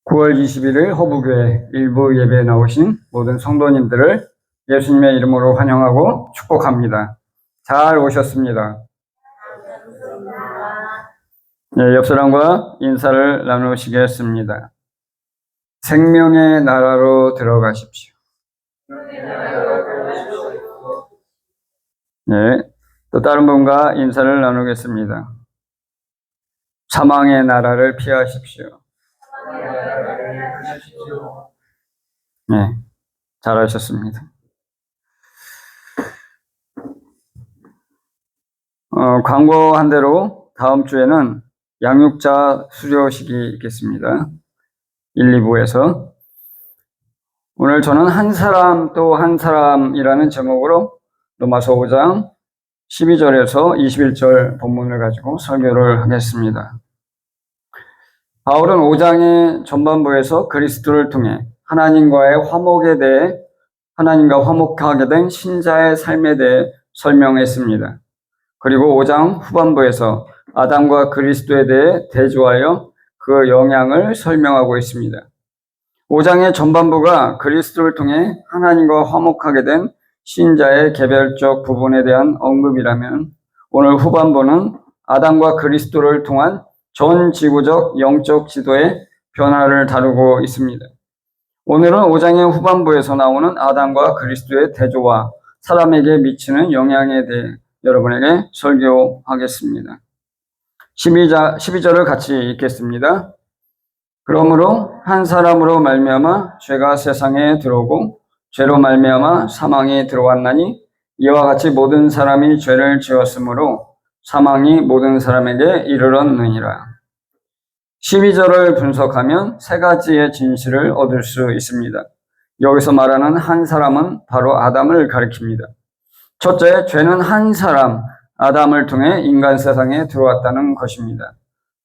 9월 21일 허브교회 일부 예배에 나오신 모든 성도님들을 예수님의 이름으로 환영하고 축복합니다. 잘 오셨습니다. 네, 옆 사람과 인사를 나누시겠습니다. 생명의 나라로 들어가십시오. 네, 또 다른 분과 인사를 나누겠습니다. 사망의 나라를 피하십시오. 네, 잘하셨습니다. 광고한 대로 다음 주에는 양육자 수료식이 있겠습니다. 1, 2부에서. 오늘 저는 한 사람 또 한 사람이라는 제목으로 로마서 5장 12절에서 21절 본문을 가지고 설교를 하겠습니다. 바울은 5장의 전반부에서 그리스도를 통해 하나님과의 화목에 대해 하나님과 화목하게 된 신자의 삶에 대해 설명했습니다. 그리고 5장 후반부에서 아담과 그리스도에 대해 대조하여 그 영향을 설명하고 있습니다. 5장의 전반부가 그리스도를 통해 하나님과 화목하게 된 신자의 개별적 부분에 대한 언급이라면 오늘 후반부는 아담과 그리스도를 통한 전 지구적 영적 지도의 변화를 다루고 있습니다. 오늘은 5장의 후반부에서 나오는 아담과 그리스도의 대조와 사람에게 미치는 영향에 대해 여러분에게 설교하겠습니다. 12절을 같이 읽겠습니다. 그러므로 한 사람으로 말미암아 죄가 세상에 들어오고 죄로 말미암아 사망이 들어왔나니 이와 같이 모든 사람이 죄를 지었으므로 사망이 모든 사람에게 이르렀느니라. 12절을 분석하면 세 가지의 진실을 얻을 수 있습니다. 여기서 말하는 한 사람은 바로 아담을 가리킵니다. 첫째, 죄는 한 사람, 아담을 통해 인간 세상에 들어왔다는 것입니다.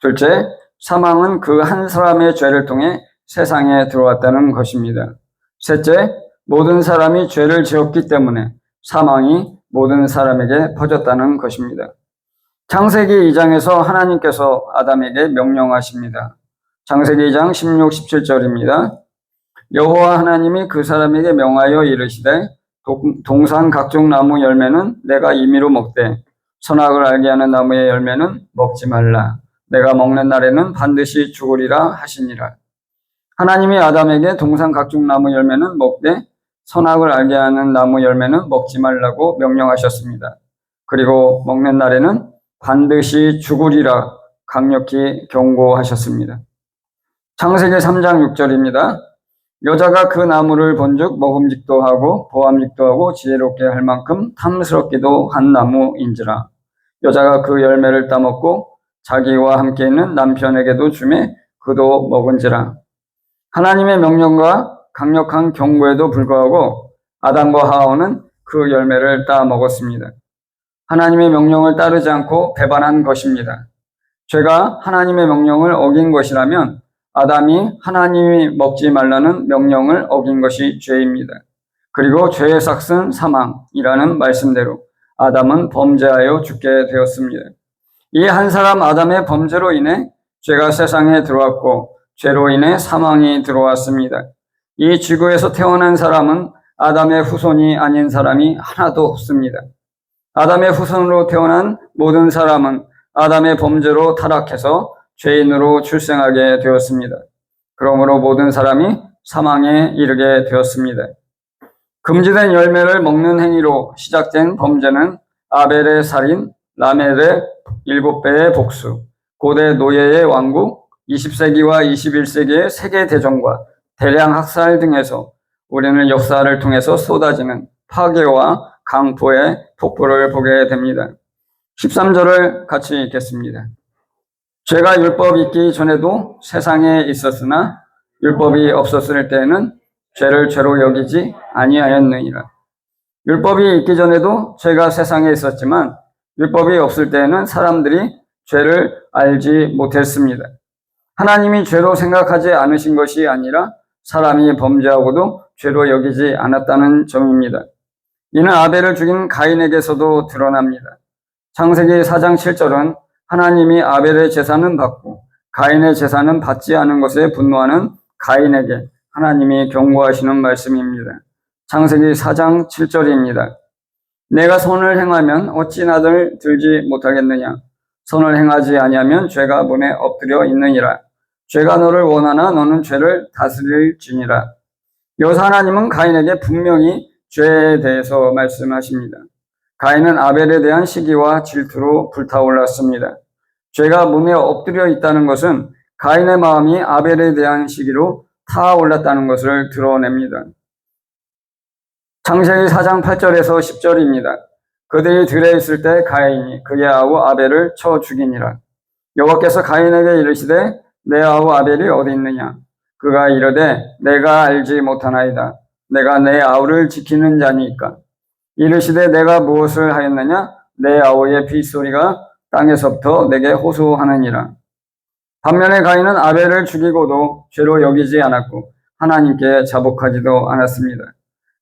둘째, 사망은 그 한 사람의 죄를 통해 세상에 들어왔다는 것입니다. 셋째, 모든 사람이 죄를 지었기 때문에 사망이 모든 사람에게 퍼졌다는 것입니다. 창세기 2장에서 하나님께서 아담에게 명령하십니다. 창세기 2장 16, 17절입니다. 여호와 하나님이 그 사람에게 명하여 이르시되 동산 각종 나무 열매는 내가 임의로 먹되 선악을 알게 하는 나무의 열매는 먹지 말라. 내가 먹는 날에는 반드시 죽으리라 하시니라. 하나님이 아담에게 동산 각종 나무 열매는 먹되 선악을 알게 하는 나무 열매는 먹지 말라고 명령하셨습니다. 그리고 먹는 날에는 반드시 죽으리라 강력히 경고하셨습니다. 창세기 3장 6절입니다. 여자가 그 나무를 본즉 먹음직도 하고 보암직도 하고 지혜롭게 할 만큼 탐스럽기도 한 나무인지라. 여자가 그 열매를 따먹고 자기와 함께 있는 남편에게도 주매 그도 먹은지라. 하나님의 명령과 강력한 경고에도 불구하고 아담과 하와는 그 열매를 따먹었습니다. 하나님의 명령을 따르지 않고 배반한 것입니다. 죄가 하나님의 명령을 어긴 것이라면 아담이 하나님이 먹지 말라는 명령을 어긴 것이 죄입니다. 그리고 죄의 삭은 사망이라는 말씀대로 아담은 범죄하여 죽게 되었습니다. 이 한 사람 아담의 범죄로 인해 죄가 세상에 들어왔고 죄로 인해 사망이 들어왔습니다. 이 지구에서 태어난 사람은 아담의 후손이 아닌 사람이 하나도 없습니다. 아담의 후손으로 태어난 모든 사람은 아담의 범죄로 타락해서 죄인으로 출생하게 되었습니다. 그러므로 모든 사람이 사망에 이르게 되었습니다. 금지된 열매를 먹는 행위로 시작된 범죄는 아벨의 살인, 라멜의 7배의 복수, 고대 노예의 왕국, 20세기와 21세기의 세계대전과 대량 학살 등에서 우리는 역사를 통해서 쏟아지는 파괴와 강포의 폭포를 보게 됩니다. 13절을 같이 읽겠습니다. 죄가 율법이 있기 전에도 세상에 있었으나 율법이 없었을 때에는 죄를 죄로 여기지 아니하였느니라. 율법이 있기 전에도 죄가 세상에 있었지만 율법이 없을 때에는 사람들이 죄를 알지 못했습니다. 하나님이 죄로 생각하지 않으신 것이 아니라 사람이 범죄하고도 죄로 여기지 않았다는 점입니다. 이는 아벨을 죽인 가인에게서도 드러납니다. 창세기 4장 7절은 하나님이 아벨의 제사는 받고 가인의 제사는 받지 않은 것에 분노하는 가인에게 하나님이 경고하시는 말씀입니다. 창세기 4장 7절입니다. 내가 선을 행하면 어찌 나를 들지 못하겠느냐? 선을 행하지 아니하면 죄가 문에 엎드려 있느니라. 죄가 너를 원하나 너는 죄를 다스릴지니라. 여기서 하나님은 가인에게 분명히 죄에 대해서 말씀하십니다. 가인은 아벨에 대한 시기와 질투로 불타올랐습니다. 죄가 문에 엎드려 있다는 것은 가인의 마음이 아벨에 대한 시기로 타올랐다는 것을 드러냅니다. 창세기 4장 8절에서 10절입니다. 그들이 들에 있을 때 가인이 그의 아우 아벨을 쳐 죽이니라. 여호와께서 가인에게 이르시되 내 아우 아벨이 어디 있느냐? 그가 이르되 내가 알지 못하나이다. 내가 내 아우를 지키는 자니까. 이르시되 내가 무엇을 하였느냐? 내 아우의 빗소리가 땅에서부터 내게 호소하느니라. 반면에 가인은 아벨을 죽이고도 죄로 여기지 않았고 하나님께 자복하지도 않았습니다.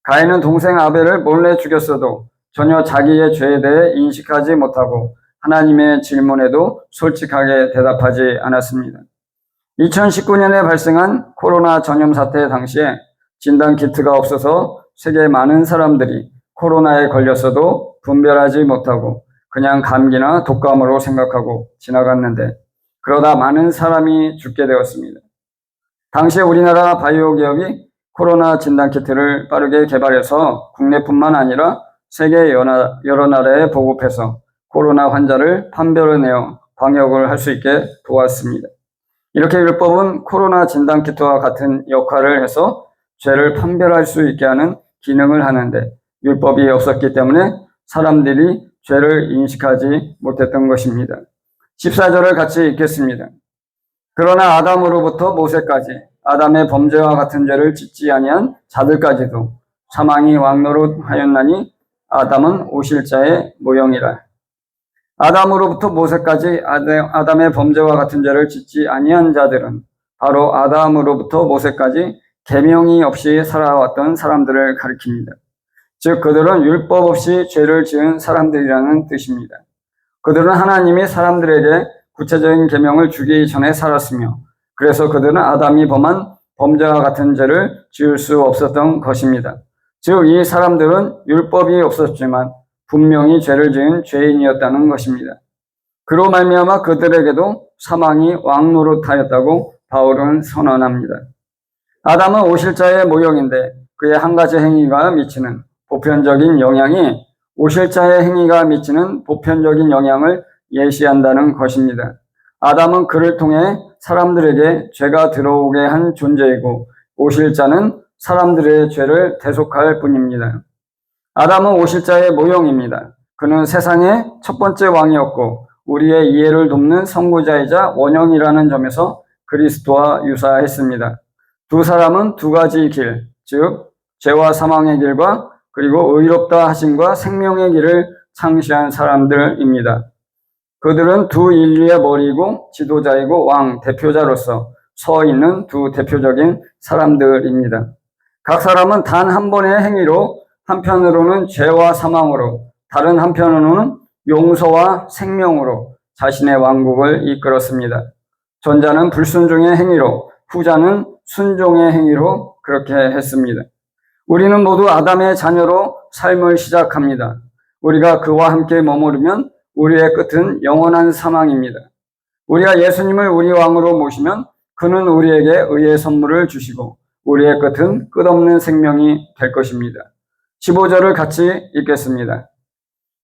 가인은 동생 아벨을 몰래 죽였어도 전혀 자기의 죄에 대해 인식하지 못하고 하나님의 질문에도 솔직하게 대답하지 않았습니다. 2019년에 발생한 코로나 전염 사태 당시에 진단 키트가 없어서 세계 많은 사람들이 코로나에 걸렸어도 분별하지 못하고 그냥 감기나 독감으로 생각하고 지나갔는데 그러다 많은 사람이 죽게 되었습니다. 당시 우리나라 바이오 기업이 코로나 진단 키트를 빠르게 개발해서 국내뿐만 아니라 세계 여러 나라에 보급해서 코로나 환자를 판별해내어 방역을 할 수 있게 도왔습니다. 이렇게 율법은 코로나 진단 키트와 같은 역할을 해서 죄를 판별할 수 있게 하는 기능을 하는데 율법이 없었기 때문에 사람들이 죄를 인식하지 못했던 것입니다. 14절을 같이 읽겠습니다. 그러나 아담으로부터 모세까지 아담의 범죄와 같은 죄를 짓지 아니한 자들까지도 사망이 왕노릇하였나니 아담은 오실자의 모형이라. 아담으로부터 모세까지 아담의 범죄와 같은 죄를 짓지 아니한 자들은 바로 아담으로부터 모세까지 계명이 없이 살아왔던 사람들을 가리킵니다. 즉 그들은 율법 없이 죄를 지은 사람들이라는 뜻입니다. 그들은 하나님이 사람들에게 구체적인 계명을 주기 전에 살았으며 그래서 그들은 아담이 범한 범죄와 같은 죄를 지을 수 없었던 것입니다. 즉 이 사람들은 율법이 없었지만 분명히 죄를 지은 죄인이었다는 것입니다. 그로 말미암아 그들에게도 사망이 왕노릇하였다고 바울은 선언합니다. 아담은 오실자의 모형인데 그의 한 가지 행위가 미치는 보편적인 영향이 오실자의 행위가 미치는 보편적인 영향을 예시한다는 것입니다. 아담은 그를 통해 사람들에게 죄가 들어오게 한 존재이고 오실자는 사람들의 죄를 대속할 뿐입니다. 아담은 오실자의 모형입니다. 그는 세상의 첫 번째 왕이었고 우리의 이해를 돕는 선구자이자 원형이라는 점에서 그리스도와 유사했습니다. 두 사람은 두 가지 길, 즉 죄와 사망의 길과 그리고 의롭다 하심과 생명의 길을 창시한 사람들입니다. 그들은 두 인류의 머리이고 지도자이고 왕, 대표자로서 서 있는 두 대표적인 사람들입니다. 각 사람은 단 한 번의 행위로 한편으로는 죄와 사망으로 다른 한편으로는 용서와 생명으로 자신의 왕국을 이끌었습니다. 전자는 불순종의 행위로 후자는 순종의 행위로 그렇게 했습니다. 우리는 모두 아담의 자녀로 삶을 시작합니다. 우리가 그와 함께 머무르면 우리의 끝은 영원한 사망입니다. 우리가 예수님을 우리 왕으로 모시면 그는 우리에게 의의 선물을 주시고 우리의 끝은 끝없는 생명이 될 것입니다. 15절을 같이 읽겠습니다.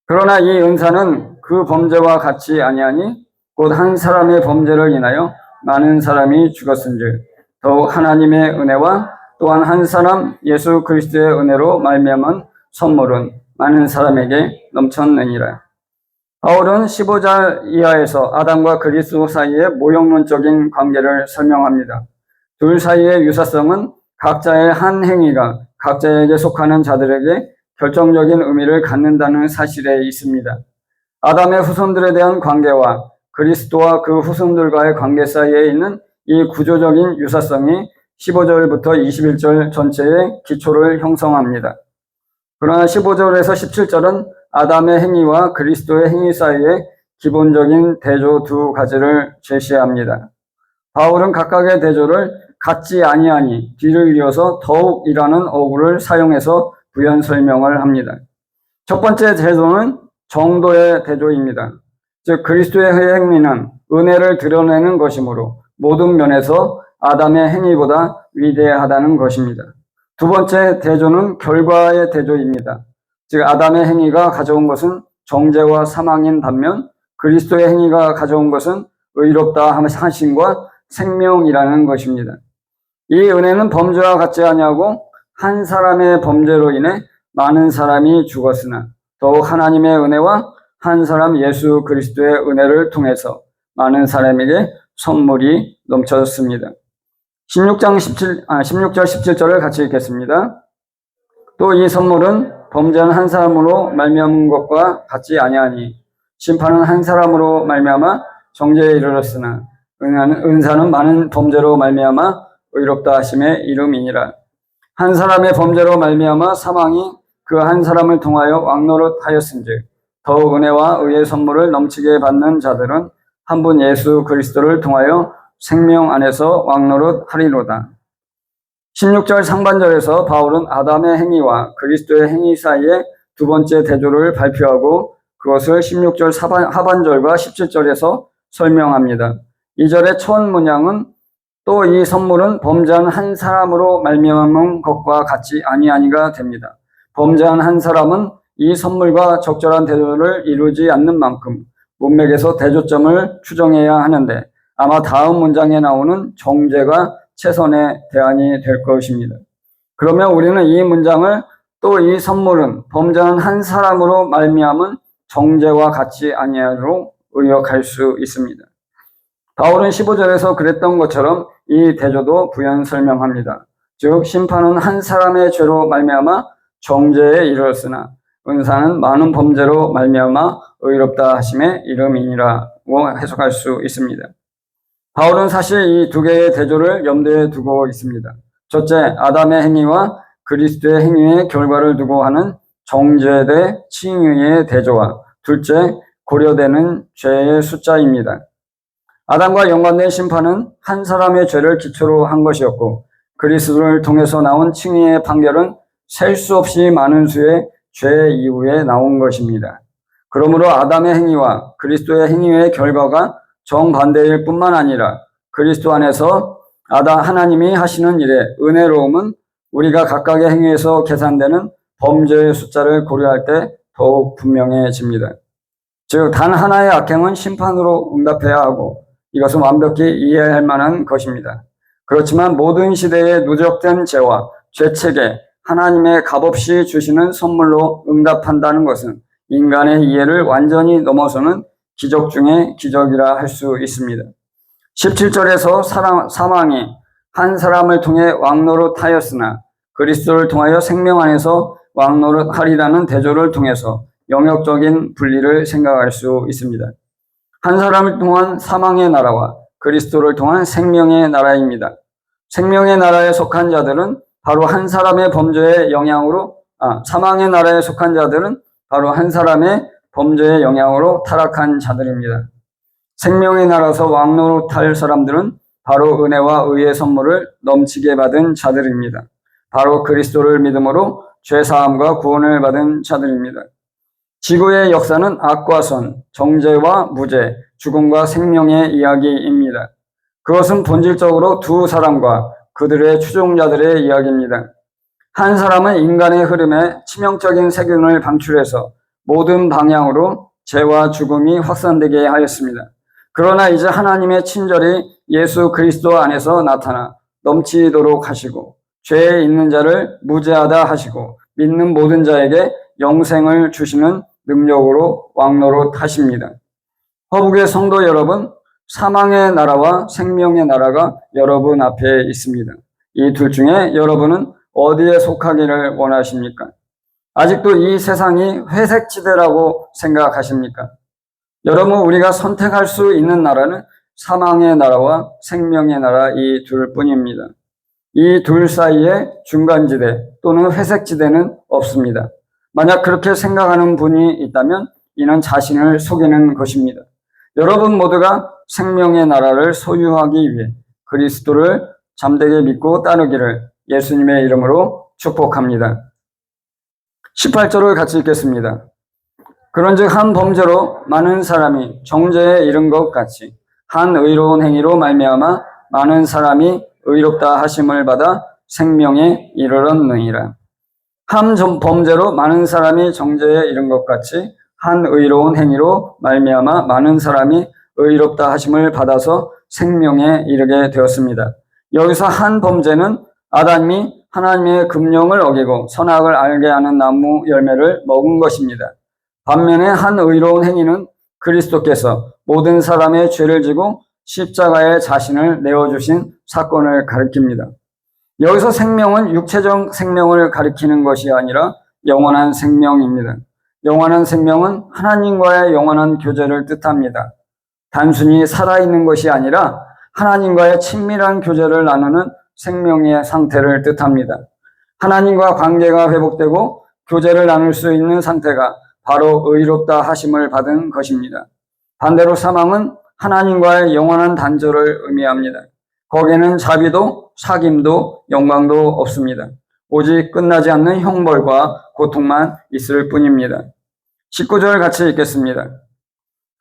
그러나 이 은사는 그 범죄와 같이 아니하니 곧 한 사람의 범죄를 인하여 많은 사람이 죽었은즉 더욱 하나님의 은혜와 또한 한 사람 예수 그리스도의 은혜로 말미암은 선물은 많은 사람에게 넘쳤느니라. 바울은 15절 이하에서 아담과 그리스도 사이의 모형론적인 관계를 설명합니다. 둘 사이의 유사성은 각자의 한 행위가 각자에게 속하는 자들에게 결정적인 의미를 갖는다는 사실에 있습니다. 아담의 후손들에 대한 관계와 그리스도와 그 후손들과의 관계 사이에 있는 이 구조적인 유사성이 15절부터 21절 전체의 기초를 형성합니다. 그러나 15절에서 17절은 아담의 행위와 그리스도의 행위 사이의 기본적인 대조 두 가지를 제시합니다. 바울은 각각의 대조를 같지 아니하니 뒤를 이어서 더욱 이라는 어구를 사용해서 부연 설명을 합니다. 첫 번째 대조는 정도의 대조입니다. 즉 그리스도의 행위는 은혜를 드러내는 것이므로 모든 면에서 아담의 행위보다 위대하다는 것입니다. 두 번째 대조는 결과의 대조입니다. 즉 아담의 행위가 가져온 것은 정죄와 사망인 반면 그리스도의 행위가 가져온 것은 의롭다 하심과 생명이라는 것입니다. 이 은혜는 범죄와 같지 아니하고 한 사람의 범죄로 인해 많은 사람이 죽었으나 더욱 하나님의 은혜와 한 사람 예수 그리스도의 은혜를 통해서 많은 사람에게 선물이 넘쳐졌습니다. 16절 17절을 같이 읽겠습니다. 또 이 선물은 범죄한 한 사람으로 말미암은 것과 같지 아니하니 심판은 한 사람으로 말미암아 정죄에 이르렀으나 은사는 많은 범죄로 말미암아 의롭다 하심의 이름이니라. 한 사람의 범죄로 말미암아 사망이 그 한 사람을 통하여 왕노릇하였은즉 더욱 은혜와 의의 선물을 넘치게 받는 자들은 한 분 예수 그리스도를 통하여 생명 안에서 왕노릇하리로다. 16절 상반절에서 바울은 아담의 행위와 그리스도의 행위 사이에 두 번째 대조를 발표하고 그것을 16절 하반절과 17절에서 설명합니다. 2절의 첫 문장은 또 이 선물은 범죄한 한 사람으로 말미암은 것과 같지 아니하니가 됩니다. 범죄한 한 사람은 이 선물과 적절한 대조를 이루지 않는 만큼 문맥에서 대조점을 추정해야 하는데 아마 다음 문장에 나오는 정죄가 최선의 대안이 될 것입니다. 그러면 우리는 이 문장을 또 이 선물은 범죄한 한 사람으로 말미암은 정죄와 같지 아니하로 의역할 수 있습니다. 바울은 15절에서 그랬던 것처럼 이 대조도 부연 설명합니다. 즉 심판은 한 사람의 죄로 말미암아 정죄에 이르렀으나 은사는 많은 범죄로 말미암아 의롭다 하심의 이름이니라고 해석할 수 있습니다. 바울은 사실 이 두 개의 대조를 염두에 두고 있습니다. 첫째, 아담의 행위와 그리스도의 행위의 결과를 두고 하는 정죄 대 칭의의 대조와 둘째, 고려되는 죄의 숫자입니다. 아담과 연관된 심판은 한 사람의 죄를 기초로 한 것이었고 그리스도를 통해서 나온 칭의의 판결은 셀 수 없이 많은 수의 죄 이후에 나온 것입니다. 그러므로 아담의 행위와 그리스도의 행위의 결과가 정반대일 뿐만 아니라 그리스도 안에서 하나님이 하시는 일의 은혜로움은 우리가 각각의 행위에서 계산되는 범죄의 숫자를 고려할 때 더욱 분명해집니다. 즉, 단 하나의 악행은 심판으로 응답해야 하고 이것은 완벽히 이해할 만한 것입니다. 그렇지만 모든 시대의 누적된 죄와 죄책에 하나님의 값없이 주시는 선물로 응답한다는 것은 인간의 이해를 완전히 넘어서는 기적 중의 기적이라 할 수 있습니다. 17절에서 사망이 한 사람을 통해 왕노릇하였으나 그리스도를 통하여 생명 안에서 왕노릇하리라는 대조를 통해서 영역적인 분리를 생각할 수 있습니다. 한 사람을 통한 사망의 나라와 그리스도를 통한 생명의 나라입니다. 생명의 나라에 속한 자들은 바로 한 사람의 범죄의 영향으로 사망의 나라에 속한 자들은 바로 한 사람의 범죄의 영향으로 타락한 자들입니다. 생명의 나라에서 왕노릇할 사람들은 바로 은혜와 의의 선물을 넘치게 받은 자들입니다. 바로 그리스도를 믿음으로 죄사함과 구원을 받은 자들입니다. 지구의 역사는 악과 선, 정죄와 무죄, 죽음과 생명의 이야기입니다. 그것은 본질적으로 두 사람과 그들의 추종자들의 이야기입니다. 한 사람은 인간의 흐름에 치명적인 세균을 방출해서 모든 방향으로 죄와 죽음이 확산되게 하였습니다. 그러나 이제 하나님의 친절이 예수 그리스도 안에서 나타나 넘치도록 하시고 죄에 있는 자를 무죄하다 하시고 믿는 모든 자에게 영생을 주시는 능력으로 왕노릇 하십니다. 허북의 성도 여러분, 사망의 나라와 생명의 나라가 여러분 앞에 있습니다. 이 둘 중에 여러분은 어디에 속하기를 원하십니까? 아직도 이 세상이 회색지대라고 생각하십니까? 여러분, 우리가 선택할 수 있는 나라는 사망의 나라와 생명의 나라 이 둘뿐입니다. 이 둘 사이에 중간지대 또는 회색지대는 없습니다. 만약 그렇게 생각하는 분이 있다면 이는 자신을 속이는 것입니다. 여러분 모두가 생명의 나라를 소유하기 위해 그리스도를 잠대게 믿고 따르기를 예수님의 이름으로 축복합니다. 18절을 같이 읽겠습니다. 그런즉 한 범죄로 많은 사람이 정죄에 이른 것 같이 한 의로운 행위로 말미암아 많은 사람이 의롭다 하심을 받아 생명에 이르렀느니라. 한 범죄로 많은 사람이 정죄에 이른 것 같이 한 의로운 행위로 말미암아 많은 사람이 의롭다 하심을 받아서 생명에 이르게 되었습니다. 여기서 한 범죄는 아담이 하나님의 금령을 어기고 선악을 알게 하는 나무 열매를 먹은 것입니다. 반면에 한 의로운 행위는 그리스도께서 모든 사람의 죄를 지고 십자가에 자신을 내어주신 사건을 가리킵니다. 여기서 생명은 육체적 생명을 가리키는 것이 아니라 영원한 생명입니다. 영원한 생명은 하나님과의 영원한 교제를 뜻합니다. 단순히 살아있는 것이 아니라 하나님과의 친밀한 교제를 나누는 생명의 상태를 뜻합니다. 하나님과 관계가 회복되고 교제를 나눌 수 있는 상태가 바로 의롭다 하심을 받은 것입니다. 반대로 사망은 하나님과의 영원한 단절을 의미합니다. 거기에는 자비도 사귐도 영광도 없습니다. 오직 끝나지 않는 형벌과 고통만 있을 뿐입니다. 19절 같이 읽겠습니다.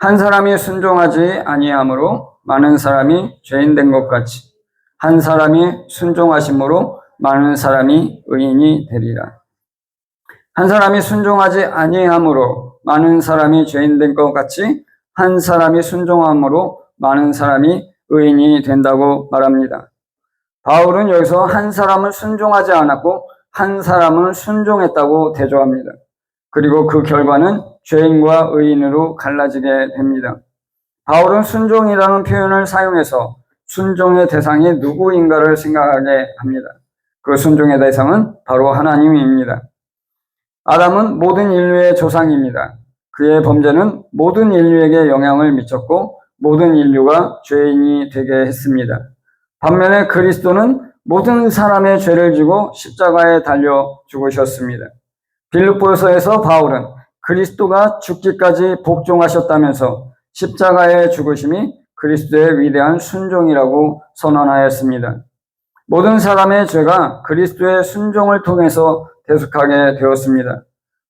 한 사람이 순종하지 아니함으로 많은 사람이 죄인 된 것 같이 한 사람이 순종하심으로 많은 사람이 의인이 되리라. 한 사람이 순종하지 아니함으로 많은 사람이 죄인 된 것 같이 한 사람이 순종함으로 많은 사람이 의인이 된다고 말합니다. 바울은 여기서 한 사람은 순종하지 않았고 한 사람은 순종했다고 대조합니다. 그리고 그 결과는 죄인과 의인으로 갈라지게 됩니다. 바울은 순종이라는 표현을 사용해서 순종의 대상이 누구인가를 생각하게 합니다. 그 순종의 대상은 바로 하나님입니다. 아담은 모든 인류의 조상입니다. 그의 범죄는 모든 인류에게 영향을 미쳤고 모든 인류가 죄인이 되게 했습니다. 반면에 그리스도는 모든 사람의 죄를 지고 십자가에 달려 죽으셨습니다. 빌립보서에서 바울은 그리스도가 죽기까지 복종하셨다면서 십자가의 죽으심이 그리스도의 위대한 순종이라고 선언하였습니다. 모든 사람의 죄가 그리스도의 순종을 통해서 대속하게 되었습니다.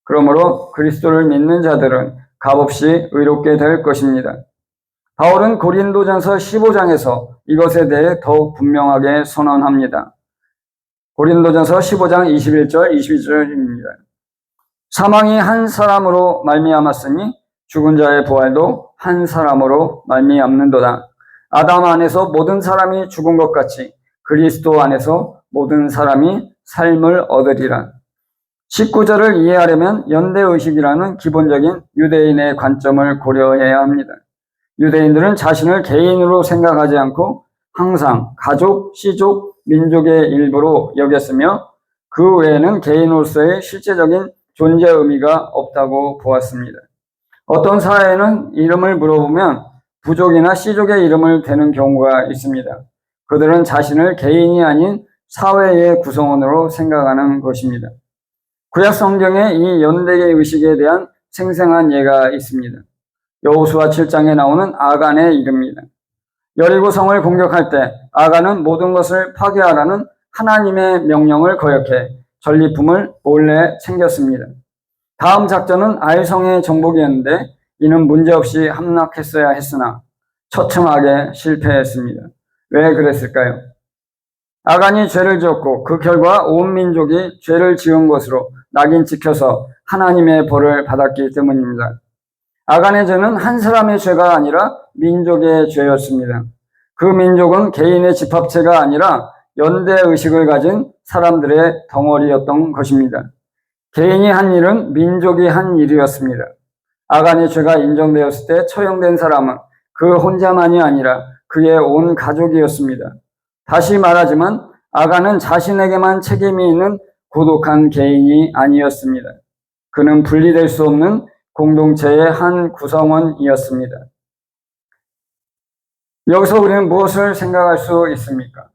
그러므로 그리스도를 믿는 자들은 값없이 의롭게 될 것입니다. 바울은 고린도전서 15장에서 이것에 대해 더욱 분명하게 선언합니다. 고린도전서 15장 21절, 22절입니다. 사망이 한 사람으로 말미암았으니 죽은 자의 부활도 한 사람으로 말미암는도다. 아담 안에서 모든 사람이 죽은 것 같이 그리스도 안에서 모든 사람이 삶을 얻으리라. 19절을 이해하려면 연대의식이라는 기본적인 유대인의 관점을 고려해야 합니다. 유대인들은 자신을 개인으로 생각하지 않고 항상 가족, 시족, 민족의 일부로 여겼으며 그 외에는 개인으로서의 실제적인 존재 의미가 없다고 보았습니다. 어떤 사회에는 이름을 물어보면 부족이나 씨족의 이름을 대는 경우가 있습니다. 그들은 자신을 개인이 아닌 사회의 구성원으로 생각하는 것입니다. 구약 성경에 이 연대의 의식에 대한 생생한 예가 있습니다. 여호수아 7장에 나오는 아간의 일입니다. 여리고성을 공격할 때 아간은 모든 것을 파괴하라는 하나님의 명령을 거역해 전리품을 몰래 챙겼습니다. 다음 작전은 아이성의 정복이었는데 이는 문제없이 함락했어야 했으나 처참하게 실패했습니다. 왜 그랬을까요? 아간이 죄를 지었고 그 결과 온 민족이 죄를 지은 것으로 낙인 찍혀서 하나님의 벌을 받았기 때문입니다. 아간의 죄는 한 사람의 죄가 아니라 민족의 죄였습니다. 그 민족은 개인의 집합체가 아니라 연대의식을 가진 사람들의 덩어리였던 것입니다. 개인이 한 일은 민족이 한 일이었습니다. 아간의 죄가 인정되었을 때 처형된 사람은 그 혼자만이 아니라 그의 온 가족이었습니다. 다시 말하지만 아간은 자신에게만 책임이 있는 고독한 개인이 아니었습니다. 그는 분리될 수 없는 공동체의 한 구성원이었습니다. 여기서 우리는 무엇을 생각할 수 있습니까?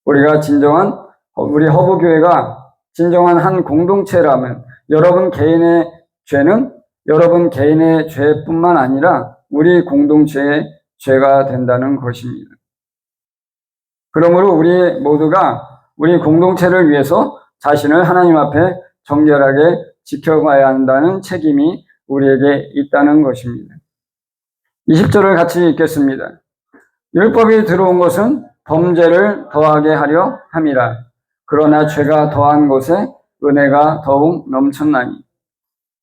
우리 허브교회가 진정한 한 공동체라면 여러분 개인의 죄는 여러분 개인의 죄뿐만 아니라 우리 공동체의 죄가 된다는 것입니다. 그러므로 우리 모두가 우리 공동체를 위해서 자신을 하나님 앞에 정결하게 지켜가야 한다는 책임이 우리에게 있다는 것입니다. 20절을 같이 읽겠습니다. 율법이 들어온 것은 범죄를 더하게 하려 함이라. 그러나 죄가 더한 곳에 은혜가 더욱 넘쳤나니.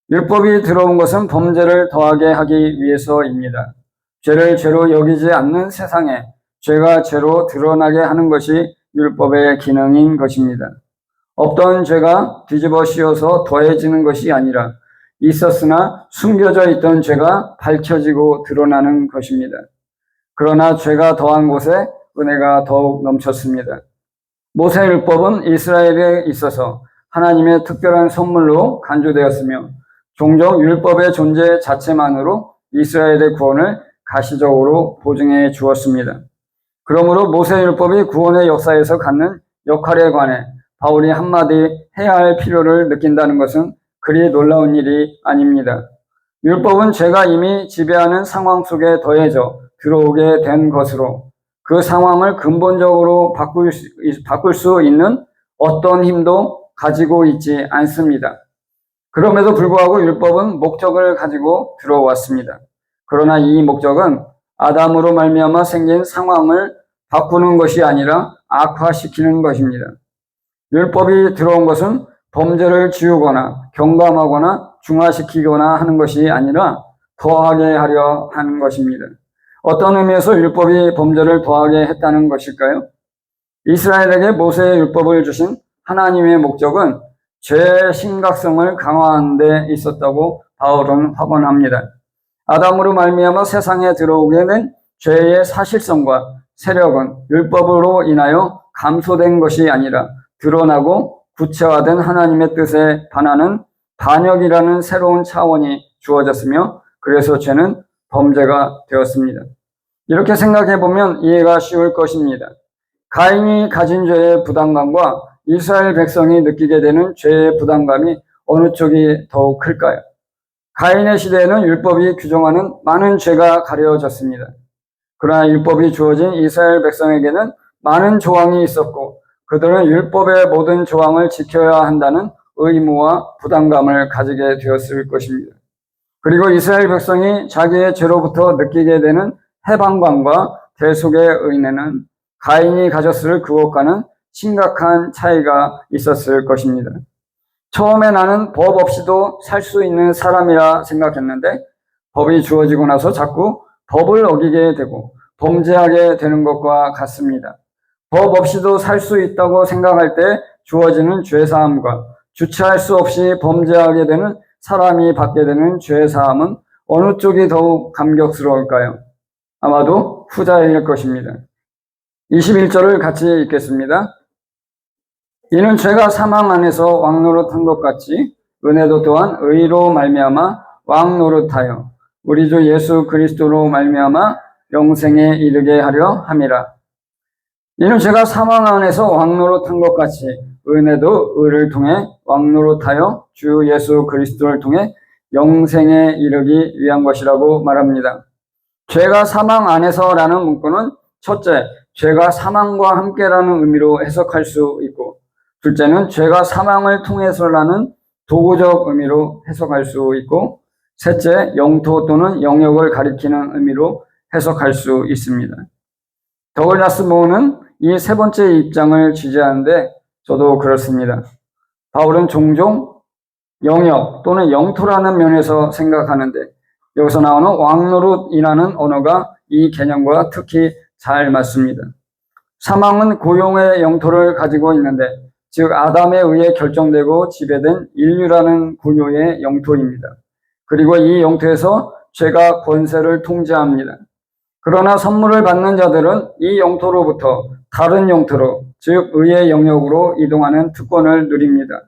율법이 들어온 것은 범죄를 더하게 하기 위해서입니다. 죄를 죄로 여기지 않는 세상에 죄가 죄로 드러나게 하는 것이 율법의 기능인 것입니다. 없던 죄가 뒤집어 씌워서 더해지는 것이 아니라 있었으나 숨겨져 있던 죄가 밝혀지고 드러나는 것입니다. 그러나 죄가 더한 곳에 은혜가 더욱 넘쳤습니다. 모세율법은 이스라엘에 있어서 하나님의 특별한 선물로 간주되었으며 종종 율법의 존재 자체만으로 이스라엘의 구원을 가시적으로 보증해 주었습니다. 그러므로 모세율법이 구원의 역사에서 갖는 역할에 관해 바울이 한마디 해야 할 필요를 느낀다는 것은 그리 놀라운 일이 아닙니다. 율법은 죄가 이미 지배하는 상황 속에 더해져 들어오게 된 것으로 그 상황을 근본적으로 바꿀 수 있는 어떤 힘도 가지고 있지 않습니다. 그럼에도 불구하고 율법은 목적을 가지고 들어왔습니다. 그러나 이 목적은 아담으로 말미암아 생긴 상황을 바꾸는 것이 아니라 악화시키는 것입니다. 율법이 들어온 것은 범죄를 지우거나 경감하거나 중화시키거나 하는 것이 아니라 더하게 하려 하는 것입니다. 어떤 의미에서 율법이 범죄를 더하게 했다는 것일까요? 이스라엘에게 모세의 율법을 주신 하나님의 목적은 죄의 심각성을 강화하는 데 있었다고 바울은 확언합니다. 아담으로 말미암아 세상에 들어오게 된 죄의 사실성과 세력은 율법으로 인하여 감소된 것이 아니라 드러나고 구체화된 하나님의 뜻에 반하는 반역이라는 새로운 차원이 주어졌으며 그래서 죄는 범죄가 되었습니다. 이렇게 생각해 보면 이해가 쉬울 것입니다. 가인이 가진 죄의 부담감과 이스라엘 백성이 느끼게 되는 죄의 부담감이 어느 쪽이 더욱 클까요? 가인의 시대에는 율법이 규정하는 많은 죄가 가려졌습니다. 그러나 율법이 주어진 이스라엘 백성에게는 많은 조항이 있었고 그들은 율법의 모든 조항을 지켜야 한다는 의무와 부담감을 가지게 되었을 것입니다. 그리고 이스라엘 백성이 자기의 죄로부터 느끼게 되는 해방감과 대속의 은혜는 가인이 가졌을 그것과는 심각한 차이가 있었을 것입니다. 처음에 나는 법 없이도 살 수 있는 사람이라 생각했는데 법이 주어지고 나서 자꾸 법을 어기게 되고 범죄하게 되는 것과 같습니다. 법 없이도 살 수 있다고 생각할 때 주어지는 죄사함과 주체할 수 없이 범죄하게 되는 사람이 받게 되는 죄사함은 어느 쪽이 더욱 감격스러울까요? 아마도 후자일 것입니다. 21절을 같이 읽겠습니다. 이는 죄가 사망 안에서 왕노릇한 것 같이 은혜도 또한 의로 말미암아 왕노릇하여 우리 주 예수 그리스도로 말미암아 영생에 이르게 하려 함이라. 이는 죄가 사망 안에서 왕노릇한 것 같이 은혜도 의를 통해 왕노릇하여 주 예수 그리스도를 통해 영생에 이르기 위한 것이라고 말합니다. 죄가 사망 안에서라는 문구는 첫째, 죄가 사망과 함께라는 의미로 해석할 수 있고 둘째는 죄가 사망을 통해서라는 도구적 의미로 해석할 수 있고 셋째, 영토 또는 영역을 가리키는 의미로 해석할 수 있습니다. 더글라스 모어는 이 세 번째 입장을 지지하는데 저도 그렇습니다. 바울은 종종 영역 또는 영토라는 면에서 생각하는데 여기서 나오는 왕노릇이라는 언어가 이 개념과 특히 잘 맞습니다. 사망은 고용의 영토를 가지고 있는데 즉 아담에 의해 결정되고 지배된 인류라는 고유의 영토입니다. 그리고 이 영토에서 죄가 권세를 통제합니다. 그러나 선물을 받는 자들은 이 영토로부터 다른 영토로 즉 의의 영역으로 이동하는 특권을 누립니다.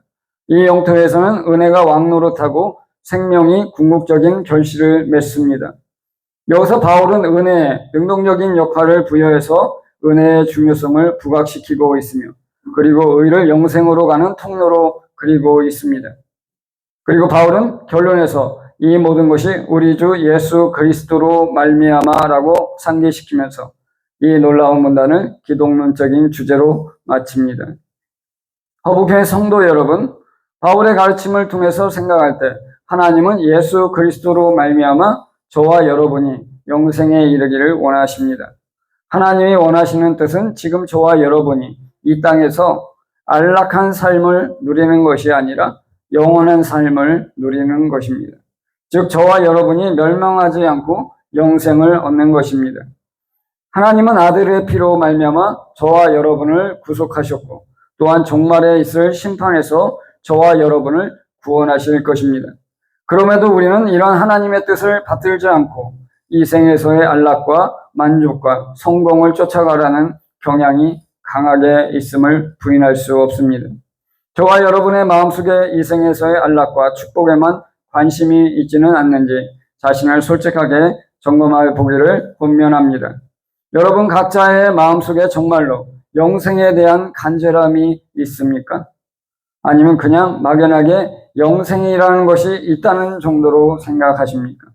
이 영토에서는 은혜가 왕노릇하고 생명이 궁극적인 결실을 맺습니다. 여기서 바울은 은혜에 능동적인 역할을 부여해서 은혜의 중요성을 부각시키고 있으며 그리고 의를 영생으로 가는 통로로 그리고 있습니다. 그리고 바울은 결론에서 이 모든 것이 우리 주 예수 그리스도로 말미암아라고 상기시키면서 이 놀라운 문단을 기독론적인 주제로 마칩니다. 허브교회 성도 여러분, 바울의 가르침을 통해서 생각할 때 하나님은 예수 그리스도로 말미암아 저와 여러분이 영생에 이르기를 원하십니다. 하나님이 원하시는 뜻은 지금 저와 여러분이 이 땅에서 안락한 삶을 누리는 것이 아니라 영원한 삶을 누리는 것입니다. 즉 저와 여러분이 멸망하지 않고 영생을 얻는 것입니다. 하나님은 아들의 피로 말미암아 저와 여러분을 구속하셨고 또한 종말에 있을 심판에서 저와 여러분을 구원하실 것입니다. 그럼에도 우리는 이런 하나님의 뜻을 받들지 않고 이 생에서의 안락과 만족과 성공을 쫓아가라는 경향이 강하게 있음을 부인할 수 없습니다. 저와 여러분의 마음속에 이 생에서의 안락과 축복에만 관심이 있지는 않는지 자신을 솔직하게 점검해 보기를 권면합니다. 여러분 각자의 마음속에 정말로 영생에 대한 간절함이 있습니까? 아니면 그냥 막연하게 영생이라는 것이 있다는 정도로 생각하십니까?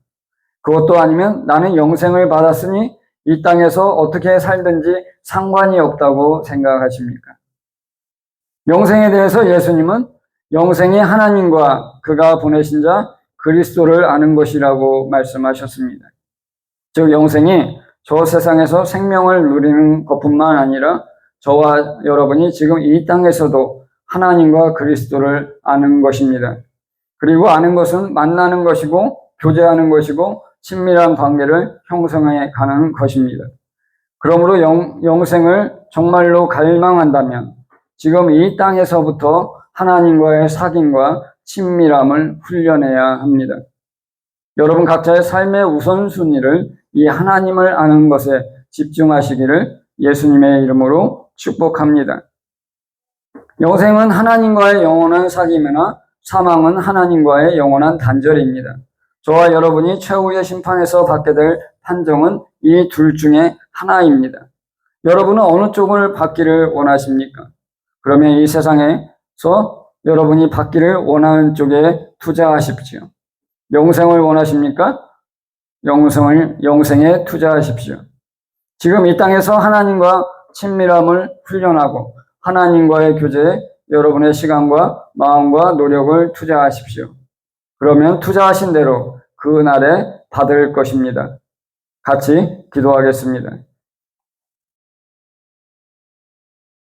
그것도 아니면 나는 영생을 받았으니 이 땅에서 어떻게 살든지 상관이 없다고 생각하십니까? 영생에 대해서 예수님은 영생이 하나님과 그가 보내신 자 그리스도를 아는 것이라고 말씀하셨습니다. 즉 영생이 저 세상에서 생명을 누리는 것뿐만 아니라 저와 여러분이 지금 이 땅에서도 하나님과 그리스도를 아는 것입니다. 그리고 아는 것은 만나는 것이고 교제하는 것이고 친밀한 관계를 형성해 가는 것입니다. 그러므로 영생을 정말로 갈망한다면 지금 이 땅에서부터 하나님과의 사귐과 친밀함을 훈련해야 합니다. 여러분 각자의 삶의 우선순위를 이 하나님을 아는 것에 집중하시기를 예수님의 이름으로 축복합니다. 영생은 하나님과의 영원한 사귐이나 사망은 하나님과의 영원한 단절입니다. 저와 여러분이 최후의 심판에서 받게 될 판정은 이 둘 중에 하나입니다. 여러분은 어느 쪽을 받기를 원하십니까? 그러면 이 세상에서 여러분이 받기를 원하는 쪽에 투자하십시오. 영생을 원하십니까? 영생에 투자하십시오. 지금 이 땅에서 하나님과 친밀함을 훈련하고 하나님과의 교제에 여러분의 시간과 마음과 노력을 투자하십시오. 그러면 투자하신 대로 그 날에 받을 것입니다. 같이 기도하겠습니다.